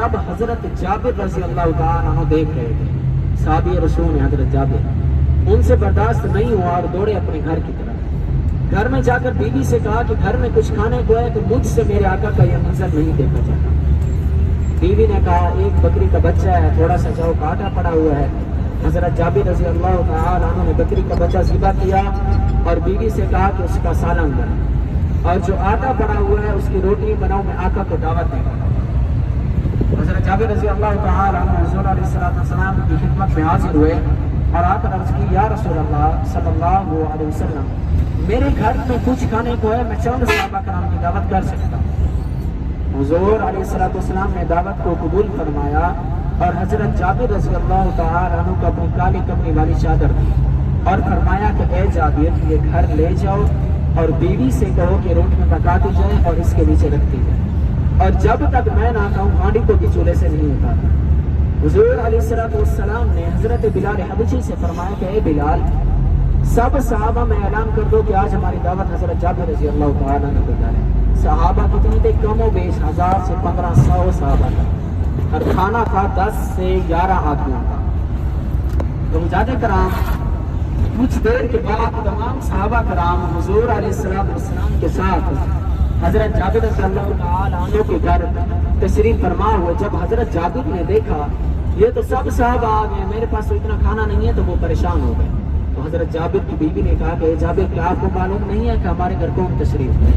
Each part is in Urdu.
تب حضرت جابر رضی اللہ تعالیٰ عنہ دیکھ رہے تھے، صحابی رسول ہیں حضرت جابر، ان سے برداشت نہیں ہوا اور دوڑے اپنے گھر کی طرف۔ گھر میں جا کر بیوی سے کہا کہ گھر میں کچھ کھانے کو ہے تو مجھ سے میرے آقا کا یہ منظر نہیں دیکھا جاتا۔ بیوی نے کہا ایک بکری کا بچہ ہے، تھوڑا سا جو کاٹا پڑا ہوا ہے۔ حضرت جابر رضی اللہ تعالیٰ عنہ نے بکری کا بچہ ذبح کیا اور بیوی سے کہا کہ اس کا سالن بنا، اور جو آٹا پڑا ہوا ہے اس کی روٹی بناؤ، میں آقا کو دعوت دے گا۔ حضرت جابر رضی اللہ تعالیٰ عنہ حضور علیہ السلام کی خدمت میں حاضر ہوئے اور آ کر عرض کی، یا رسول اللہ صلی اللہ علیہ وسلم، میرے گھر میں کچھ کھانے کو ہے، میں چند صحابہ کرام کی دعوت کر سکتا ہوں؟ حضور علیہ السلام نے دعوت کو قبول فرمایا اور حضرت جابر رضی اللہ تعالیٰ عنہ کو اپنی کالی کمنی والی چادر دی اور فرمایا کہ اے جابر، یہ گھر لے جاؤ اور بیوی سے کہو کہ روٹیاں پکاتی جائے اور اس کے نیچے رکھتی جائے، اور جب تک میں نہ کہوں ہانڈی کو بھی چولہے سے نہیں اتارتا۔ حضور علیہ السلام نے حضرت بلال حبشی سے فرمایا کہ اے بلال، سب صحابہ میں اعلان کر دو کہ آج ہماری دعوت حضرت جابر رضی اللہ تعالیٰ عنہ کو جائے۔ صحابہ کتنے تھے؟ کم و بیش 1000 سے 1500 صحابہ تھے، اور کھانا تھا 10 سے 11 آدمیوں کا۔ تو مجاہد کرام کچھ دیر کے بعد تمام صحابہ کرام حضور علیہ السلام کے ساتھ حضرت جابر رضی اللہ تعالیٰ عنہ کے گھر تشریف فرما ہوئے۔ جب حضرت جابر نے دیکھا یہ تو سب صحابہ آ گئے، میرے پاس تو اتنا کھانا نہیں ہے، تو وہ پریشان ہو گئے۔ تو حضرت جابر کی بیوی نے کہا کہ اے جابر، کیا آپ کو معلوم نہیں ہے کہ ہمارے گھر کون تشریف ہے؟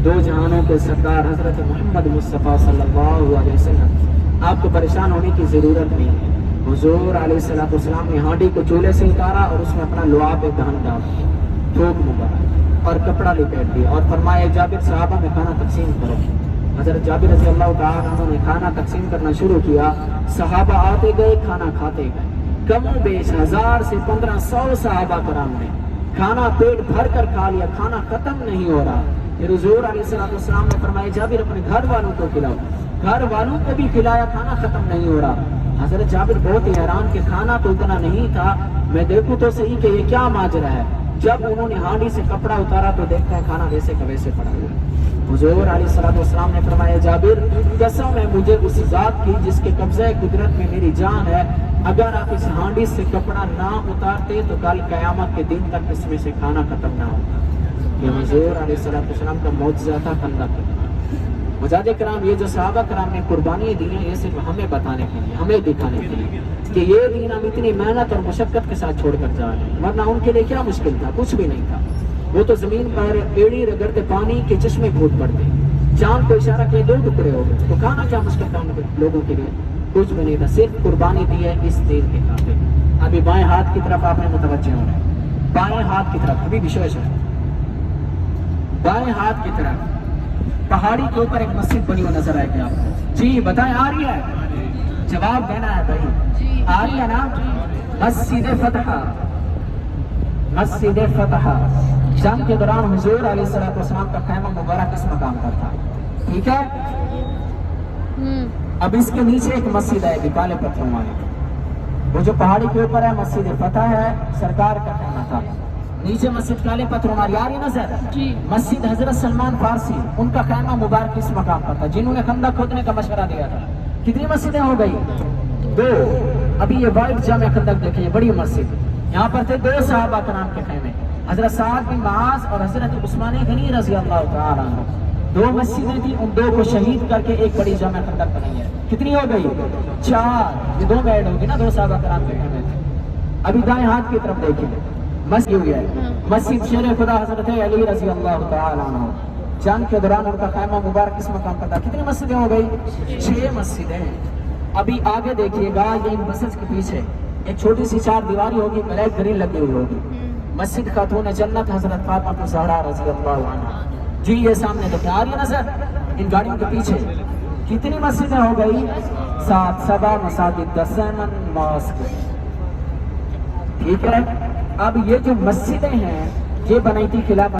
دو جہانوں کے سردار حضرت محمد مصطفیٰ صلی اللہ علیہ وسلم، آپ کو پریشان ہونے کی ضرورت نہیں ہے۔ حضور علیہ السلام نے ہانڈی کو چولہے سے اتارا اور اس میں اپنا لعاب دہن ڈال دیا، تھوک مبارک اور کپڑا لپیٹ دیا اور فرمایا جابر، صحابہ میں کھانا تقسیم کرو۔ حضرت جابر رضی اللہ تعالیٰ عنہ نے کھانا تقسیم کرنا شروع کیا۔ صحابہ آتے گئے، کھانا کھاتے گئے۔ کم و بیش 1000 سے 1500 صحابہ کرام نے کھانا پیٹ بھر کر کھا لیا، کھانا ختم نہیں ہو رہا۔ پھر حضور علیہ السلام نے فرمایا جابر، اپنے گھر والوں کو کھلاؤ۔ گھر والوں کو بھی کھلایا، کھانا ختم نہیں ہو رہا۔ حضرت جابر بہت ہی حیران کہ کھانا تو اتنا نہیں تھا، میں دیکھوں تو صحیح کہ یہ کیا ماجرا ہے۔ جب انہوں نے ہانڈی سے کپڑا اتارا تو دیکھتا ہے کھانا ویسے کا ویسے پڑا ہوا۔ حضور علیہ السلام نے فرمایا جابر، قسم ہے مجھے اس ذات کی جس کے قبضہ قدرت میں میری جان ہے، اگر آپ اس ہانڈی سے کپڑا نہ اتارتے تو کل قیامت کے دن تک اس میں سے کھانا ختم نہ ہوتا۔ یہ حضور علیہ السلام کا معجزہ تھا خندق۔ مجاہد کرام، یہ جو صحابہ کرام نے قربانی دی ہیں، یہ صرف ہمیں بتانے کے لیے، ہمیں دکھانے کے لیے کہ یہ دین ہم اتنی محنت اور مشقت کے ساتھ چھوڑ کر جا رہے ہیں، ورنہ ان کے لیے کیا مشکل تھا؟ کچھ بھی نہیں تھا۔ وہ تو زمین پر ایڑی رگڑتے پانی کے چشمے پھوٹ پڑتے، چاند کو اشارہ کیے 2 ٹکڑے ہو گئے، تو کھانا کیا مشکل تھا ان لوگوں کے لیے؟ کچھ بھی نہیں تھا، صرف قربانی دی ہے اس دین کے خاطر۔ ابھی بائیں ہاتھ کی طرف آپ نے متوجہ ہونا ہے، بائیں ہاتھ کی طرف، ابھی وشوش ہے، بائیں ہاتھ کی طرف پہاڑی کے اوپر ایک مسجد بنی ہوئی نظر آئے گی آپ کو۔ جی بتائیں، آ رہی ہے؟ جواب دینا ہے بھائی، آ رہی ہے نا؟ مسجد فتح، مسجد فتح جنگ کے دوران حضور علیہ السلام کا خیمہ مبارک اس مقام پر تھا، ٹھیک ہے؟ اب اس کے نیچے ایک مسجد آئے گی کالے پتھروں والی، وہ جو پہاڑی کے اوپر ہے مسجد فتح ہے، سرکار کا خیمہ تھا۔ نیچے مسجد کالے پتھروں والی آ رہی نظر؟ مسجد حضرت سلمان فارسی، ان کا خیمہ مبارک اس مقام پر تھا، جنہوں نے خندق کھودنے کا مشورہ دیا تھا۔ کتنی مسجدیں ہو گئی؟ 2۔ ابھی یہ وائٹ جامع خندق دیکھیں، یہ بڑی مسجد، یہاں پر تھے 2 صحابہ کرام کے خیمے، حضرت سعد بن معاذ اور حضرت عثمان غنی رضی اللہ تعالیٰ عنہ۔ 2 مسجدیں تھیں، ان 2 کو شہید کر کے ایک بڑی جامع خندق بنائی ہے۔ کتنی ہو گئی؟ 4۔ یہ 2 بیڈ ہوگی نا، 2 صحابہ کرام کے خیمے تھے۔ ابھی دائیں ہاتھ کی طرف دیکھیں، مسجد ہوئی ہے، مسجد شیر خدا حضرت علی رضی اللہ تعالیٰ عنہ، جنگ کے دوران ان کا خیمہ مبارک اس مقام پر تھا۔ کتنی مسجدیں ہو گئی؟ 6 مسجدیں۔ ابھی آگے دیکھیے گا، یہ ان مسجد کے پیچھے ایک چھوٹی سی 4 دیواری ہوگی، بلیک گرل لگی ہوئی ہوگی، مسجد خاتون جنت حضرت فاطمہ الزہرا رضی اللہ عنہا۔ جی یہ سامنے دیکھیں، آ رہی ہے نظر؟ ان گاڑیوں کے پیچھے کتنی مسجدیں ہو گئی؟ 7۔ 7 مساجد، 10 ماسک، ٹھیک ہے؟ اب یہ جو مسجدیں ہیں یہ بنائی تھی خلافت